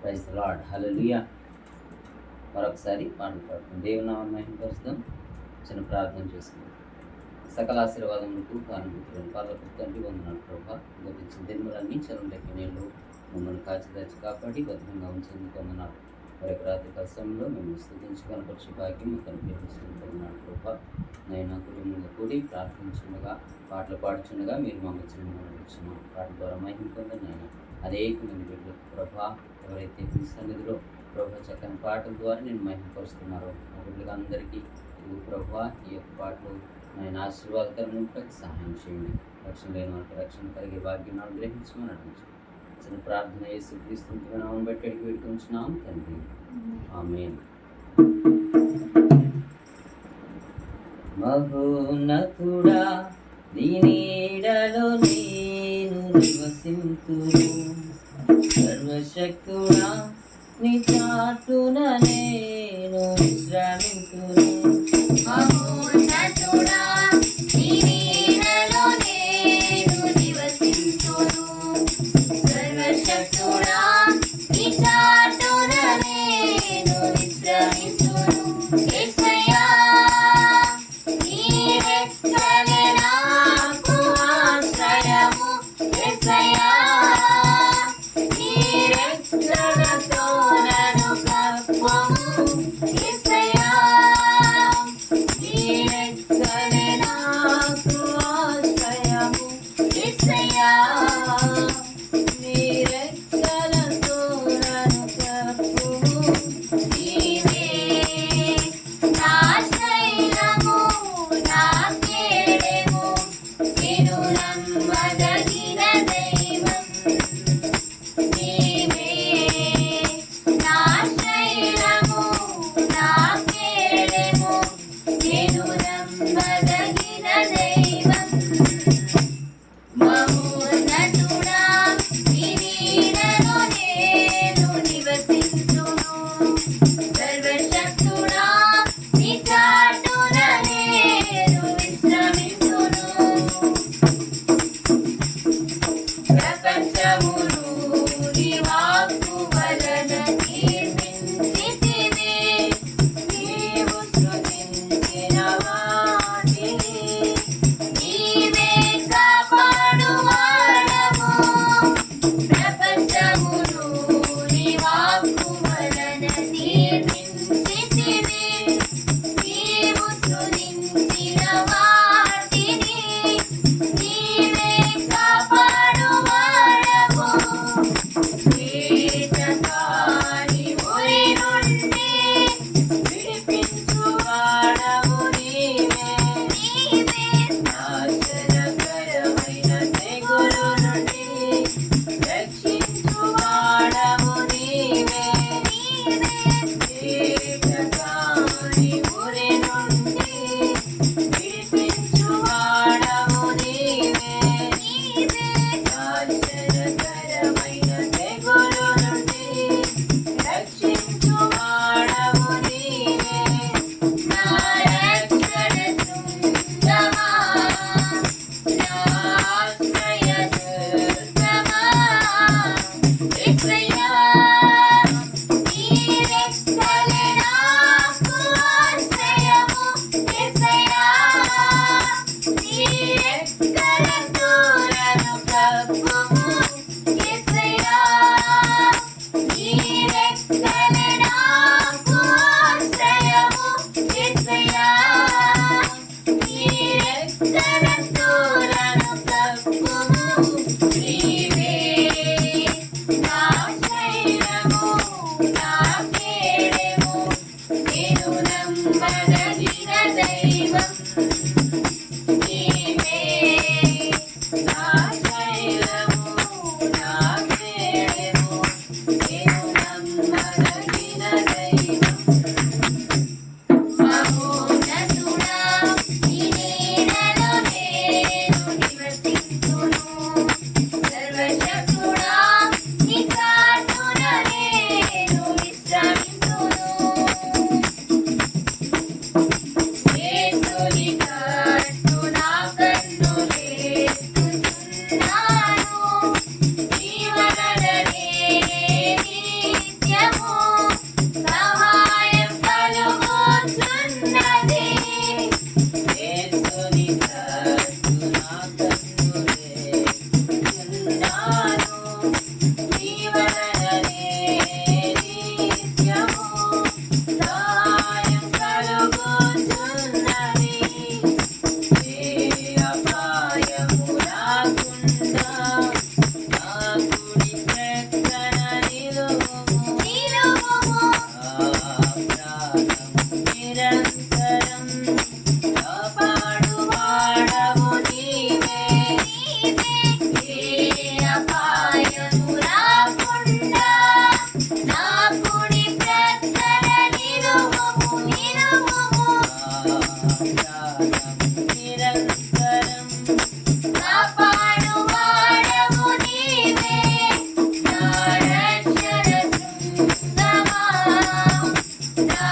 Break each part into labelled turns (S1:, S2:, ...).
S1: Praise the lord. హల్లెలూయా. మరొకసారి పాటలు పాడుతుంది దేవుని నామమున మహిమపరుస్తాం. చిన్న ప్రార్థన చేసుకుందాం. సకల ఆశీర్వాదములకు కారణభూతులను పరలోకపు తండ్రి వందనాలు ప్రభా. గతించిన దినములన్నీ చదువులకి నీళ్ళు మమ్మల్ని కాచి కాపాడి భద్రంగా ఉంచేందుకు వందనాలు. మరొక రాత్రి కష్టంలో మేము స్థుతించి కనపరిచే భాగ్యం కనిపించుకుంటున్నాను ప్రభా. నైనా కుటుంబంగా కూడి ప్రార్థించుండగా పాటలు పాడుచుండగా మీరు మమ్మల్ని ఇచ్చిన పాటల ద్వారా మహిమ పొందండి. నైనా అనేక మంది బిడ్డలకు ప్రభా, ఎవరైతే మీ సన్నిధిలో ప్రభా చక్కని పాటల ద్వారా నేను మహిమపరుస్తున్నారో ఆ బిడ్డలకు అందరికీ ఇది ప్రభా ఈ యొక్క పాటలు నేను ఆశీర్వాదకరంగా సహాయం చేయండి. రక్షణ లేని వారికి రక్షణ కలిగే భాగ్యం అనుగ్రహించమని అనిపించండి. చిన్న ప్రార్థన చేసి క్రీస్తు నామమును బట్టి అడిగి వేడుకొంచున్నాం తండ్రి. ఆమేన్. మహోన్నతుడా నీ నీడలో నేను నివసింతును, సర్వశక్తుడా నీ చాటున నేను విశ్రమింతును.
S2: మహోన్నతుడా నీ నీడలో నేను నివసింతును, సర్వశక్తుడా నీ చాటున నేను విశ్రమింతును. యేసయ్యా నీ రెక్కలే నాకు ఆశ్రయము, యేసయ్యా నీ రెక్కలతో నన్ను కప్పుము, యేసయ్యా నీ రెక్కలే నాకు ఆశ్రయము, యేసయ్యా నీ రెక్కలతో నన్ను కప్పుము. నీవే నా శైలము, నా కేడెము, నిన్ను నమ్మదగిన దైవం. నీవే నా శైలము, నా కేడెము, నిన్ను నమ్మదగిన దైవం. మహోన్నతుడా నీ నీడలో నేను నివసింతును, సర్వశక్తుడా నీ చాటున నేను విశ్రమింతును. ప్రపంచమును నీ వాక్కు వలన నిర్మించితివి, నీవు సృజించిన వాటిని నీవే కాపాడువాడవు. ప్రపంచమును నీ వాక్కు వలన నిర్మించితివి, నీవు సృజించిన వాటిని నీవే కాపాడువాడవు. కీటకాని ఉరి నుండి విడిపించువాడవు నీవే, నీవే నాశనకరమైన తెగులు నుండి రక్షించువాడవు నీవే, నీవే కీటకాని ఉరి నుండి విడిపించువాడవు నీవే, నీవే నాశనకరమైన తెగులు నుండి రక్షించువాడవు నీవే. నా రక్షణ శృంగమా, నా ఆశ్రయ దుర్గమా, యేసయ్యా నీ రెక్కలే నాకు ఆశ్రయము, యేసయ్యా నీ రెక్కలతో నన్ను కప్పుము, యేసయ్యా నీ రెక్కలే నాకు ఆశ్రయము, యేసయ్యా నీ రెక్కలతో నన్ను కప్పుము. నీవే నా శైలము, నా కేడెము, నిన్ను నమ్మదగిన దైవం. నీవే నా శైలము, నా కేడెము, నిన్ను నమ్మదగిన దైవం. మహోన్నతుడా నీ నీడలో నేను నివసింతును, సర్వశక్తుడా నీ చాటున నేను విశ్రమింతును. యేసుని కట్టు నా కన్నులేస్తున్నాను, నీ వలననే నీ
S1: నిరంతరం
S2: కాపాడువాడవు నీవే నా రక్షణ శృంగమా నా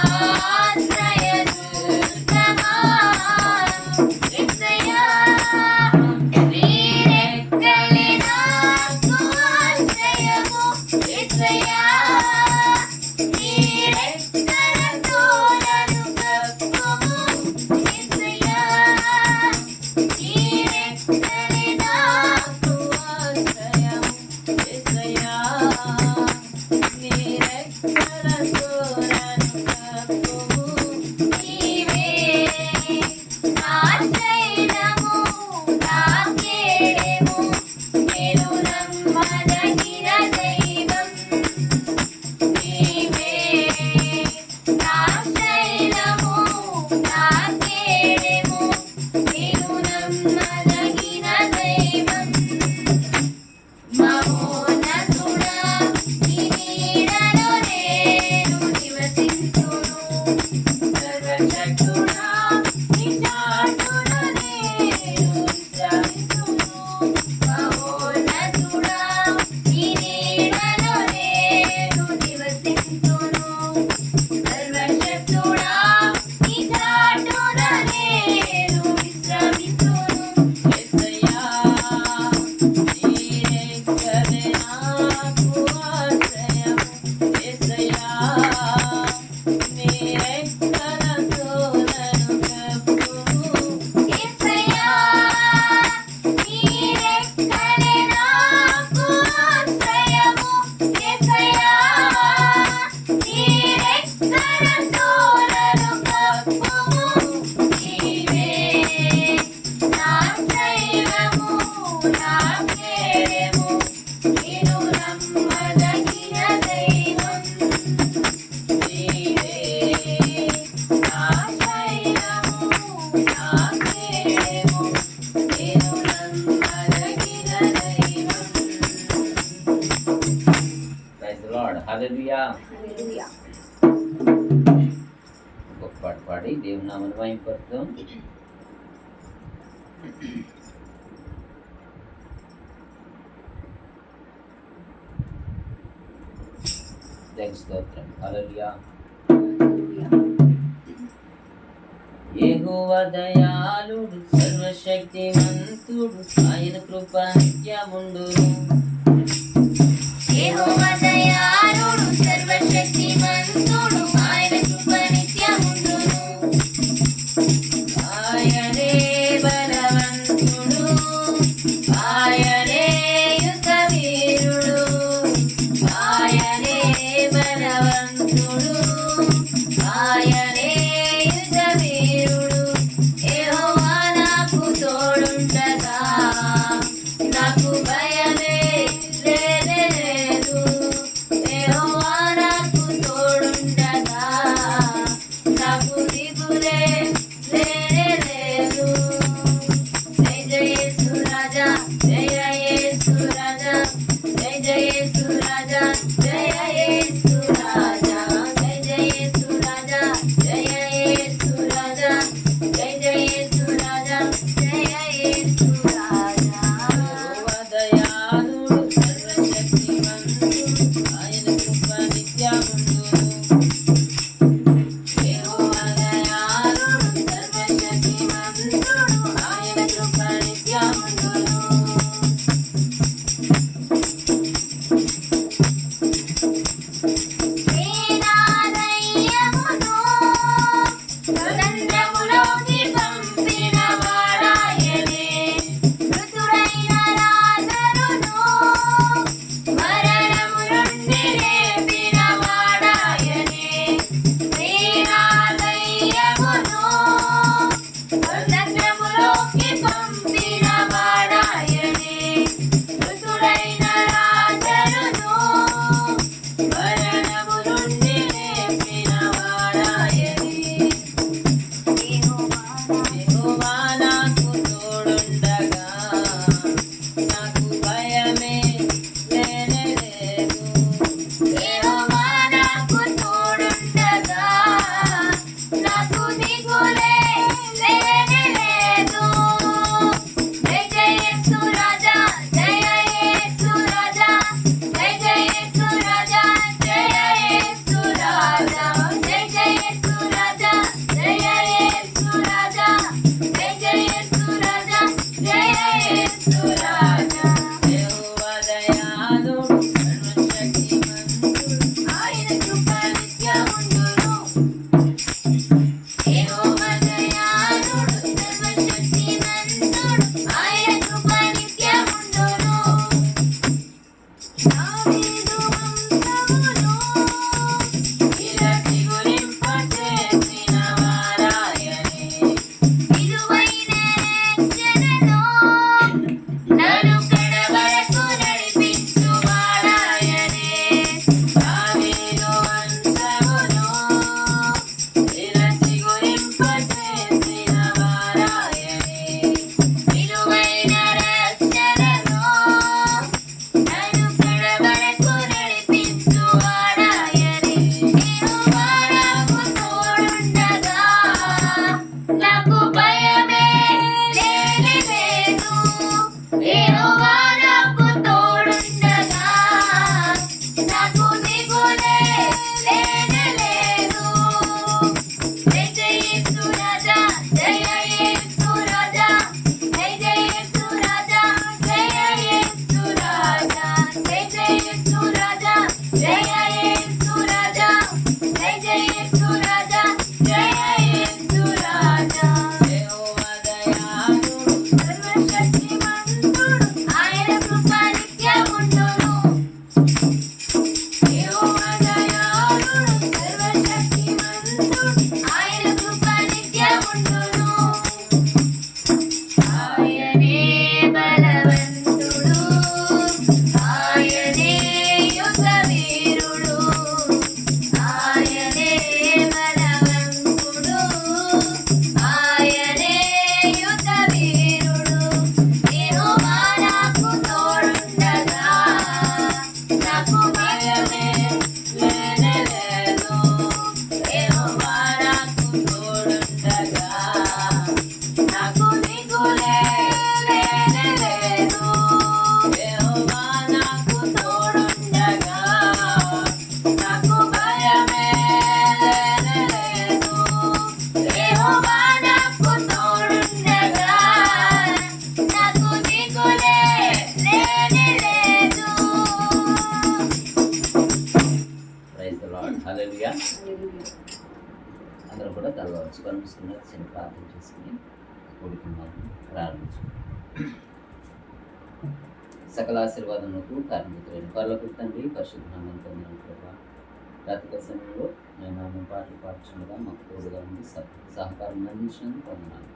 S2: ఆశ్రయదుర్గమా యేసయ్యా నీ రెక్కలే నాకు ఆశ్రయము యేసయ్యా నీ రెక్కలతో నన్ను కప్పుము యేసయ్యా నీ రెక్కలే నాకు
S1: ఆశ్రయం యేసయ్యా నీ రెక్కలతో నన్ను కప్పుము
S2: నీవే నా శైలము నా కేడెము నేను నమ్మదగిన దైవం నీవే నా శైలము నా కేడెము నేను నమ్మదగిన దైవం మహోన్నతుడా నీ నీడలో నేను నివసించును సర్వశక్తుడా నీ చాటున నేను విశ్రమించును మహోన్నతుడా నీ నీడలో నేను నివసించును సర్వశక్తుడా నీ చాటున నేను విశ్రమించును
S1: యేసయ్యా నీ రెక్కలే నాకు ఆశ్రయం యేసయ్యా నీ రెక్కలతో నన్ను కప్పుము
S2: యేసయ్యా నీ రెక్కలే నాకు ఆశ్రయము యేసయ్యా నీ రెక్కలతో నన్ను కప్పుము నీవే నా శైలము నా కేడెము నేను నమ్మదగిన దైవం నీవే నా శైలము నా కేడెము నేను నమ్మదగిన దైవం
S1: ప్రైజ్ ది లార్డ్ హల్లెలూయా ఇంకొక పాట పాడి దేవుని నామమును మహిమపరుద్దాం. దేవుని స్తోత్రం హల్లెలూయా. యెహోవా దయాళుడు సర్వశక్తిమంతుడు ఆయన కృప నిత్యముండును
S2: యెహోవా దయాళుడు సర్వశక్తిమంతుడు ఆయన కృప నిత్యముండును
S1: ఆయనే బలవంతుడు ఆయనే యుద్ధ వీరుడు ఆయనే బలవంతుడు ఆయనే యుద్ధ వీరుడు యెహోవా నాకు తోడుండగా నాకు భయమే లేదు యెహోవా నాకు తోడుండగా నాకు దిగులే లేదు జయ జయ యేసు రాజా జయ యేసు రాజా జయ జయ యేసు రాజా జయ యేసు రాజా జయ జయ యేసు రాజా జయ యేసు రాజా జయ జయ యేసు రాజా జయ యేసు రాజా యెహోవా దయాళుడు సర్వశక్తిమంతుడు ఆయన కృప నిత్యముండును యెహోవా దయాళుడు సర్వశక్తిమంతుడు ఆయన కృప నిత్యముండును
S2: సేనాదయ్యమును స్వతంత్రములోకి పంపిన వాడాయనే మృతుడైన లాజరును మరణము నుండి లేపిన వాడాయనే సేనాదయ్యమును స్వతంత్రములోకి పంపిన వాడాయనే మృతుడైన లాజరును
S1: మరణము నుండి లేపిన వాడాయని యెహోవా నాకు తోడుండగా నాకు భయమే లేదు
S2: యెహోవా నాకు తోడుండగా నాకు దిగులే
S1: ఉన్నత చిన్న ప్రార్థన చేసుకుని కూడుకున్నాము ప్రారంభించు. సకల ఆశీర్వాదములకు కారణికులైన పర్లకు తండ్రి పరిశుద్ధనామం పొందిన ప్రభా రాత్రిక సమయంలో నేను నామం పాటలు పాడుచుండగా మాకు తోడుగా ఉండి సహకారం అందించినందుకు పొందినాను.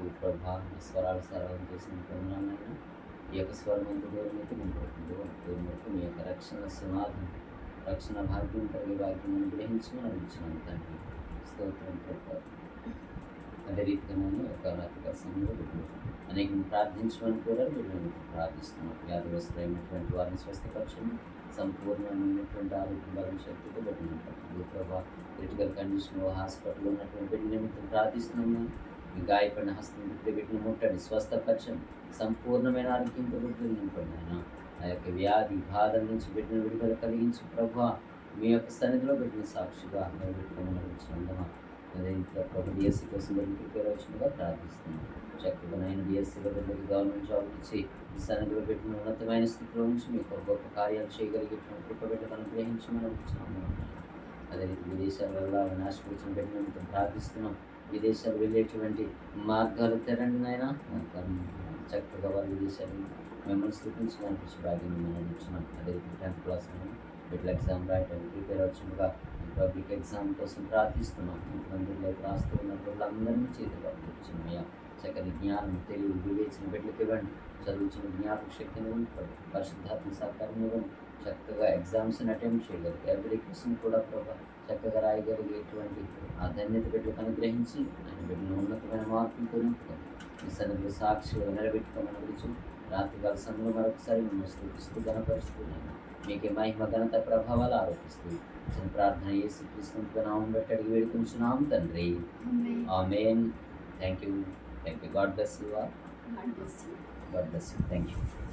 S1: ఈ ప్రభా స్వరాలు సరళం చేసిన పొందినానైనా ఈ యొక్క స్వరమంత దేవునికి నింపడుతుందో దేవుని వరకు మీ యొక్క రక్షణ సునాదం రక్షణ భాగ్యం కలిగే భాగ్యం అనుగ్రహించమని అనిపించినాను తండ్రి. స్తోత్రం ప్రభా. అదే రీతిగా నేను యొక్క రాత్రిక సమయంలో అనేక ప్రార్థించమని కూడా వీళ్ళని ప్రార్థిస్తున్నాం. వ్యాధిగ్రస్తులైనటువంటి వారిని స్వస్థపరచండి. సంపూర్ణమైనటువంటి ఆరోగ్యం బలం శక్తితో పెట్టినట్టు ప్రభా క్రిటికల్ కండిషన్లో హాస్పిటల్లో ఉన్నటువంటి బిడ్డ నిమిత్తం ప్రార్థిస్తున్నాము. మీ గాయపడిన హస్తం బిడ్డను ముట్టండి, స్వస్థపరచండి, సంపూర్ణమైన ఆరోగ్యంతో బిడ్డలు నింపండి. ఆయన ఆ యొక్క వ్యాధి బాధ నుంచి బిడ్డను విడుదల కలిగించి ప్రభా మీ యొక్క సన్నిధిలో పెట్టిన సాక్షిగా నిలబెట్టుకోమని అదే ఇంకా ప్రభు డిఎస్సీ కోసం ప్రిపేర్ వచ్చినగా ప్రార్థిస్తున్నాం. చక్కగా నేను డిఎస్సీలో బిడ్డకి గవర్నమెంట్ జాబ్ ఇచ్చి సన్నిధిలో పెట్టిన ఉన్నతమైన స్థితిలో నుంచి మీకు గొప్ప కార్యాలు చేయగలిగేటువంటి కృప బిడ్డకు అనుగ్రహించమని అడుగుతున్నాము. అదే రీతి విదేశాల వల్ల నాశనం పెట్టినందుకు ప్రార్థిస్తున్నాం. విదేశాలు వెళ్ళేటువంటి మార్గాలు తెరండి నాయన. చక్కగా వాళ్ళ విదేశాలు మిమ్మల్ని స్థితించడానికి భాగ్యం మనం అడుగుతున్నాం. అదే రీతి 10th క్లాస్ బిడ్డల ఎగ్జామ్ రాయడానికి ప్రిపేర్ వచ్చినగా పబ్లిక్ ఎగ్జామ్ కోసం ప్రార్థిస్తున్నాం. మందిర్లోకి రాస్తూ ఉన్నప్పుడు అందరినీ చేతిగా కూర్చున్నాయా. చక్కని జ్ఞానం తెలివి వివేచన బిడ్డలకు ఇవ్వండి. చదువుతున్న జ్ఞాపక శక్తిని ఇవ్వండి. పరిశుద్ధాత్మ సహకారం ఇవ్వండి. చక్కగా ఎగ్జామ్స్ని అటెంప్ట్ చేయగలిగి ఎవరి క్వశ్చన్ కూడా ప్రభావ చక్కగా రాయగలిగేటువంటి ఆ ధన్యత బిడ్డలకు అనుగ్రహించి ఆయన బిడ్డను ఉన్నతమైన మార్పులతో నింపుకొని ఈ సన్నిధిలో సాక్షిగా నిలబెట్టుకోమని గురించి రాత్రికాల సమయంలో మరొకసారి మిమ్మల్ని స్థుతిస్తూ ఘనపరుస్తున్నాను. మీకే మహిమ ఘనత ప్రభావాలు ఆరోపిస్తూ చిన్న ప్రార్థన చేసి కృష్ణ నామం బట్టి అడిగి వేడుకుంటున్నాం తండ్రి. Amen. Thank you. God bless you. Thank you.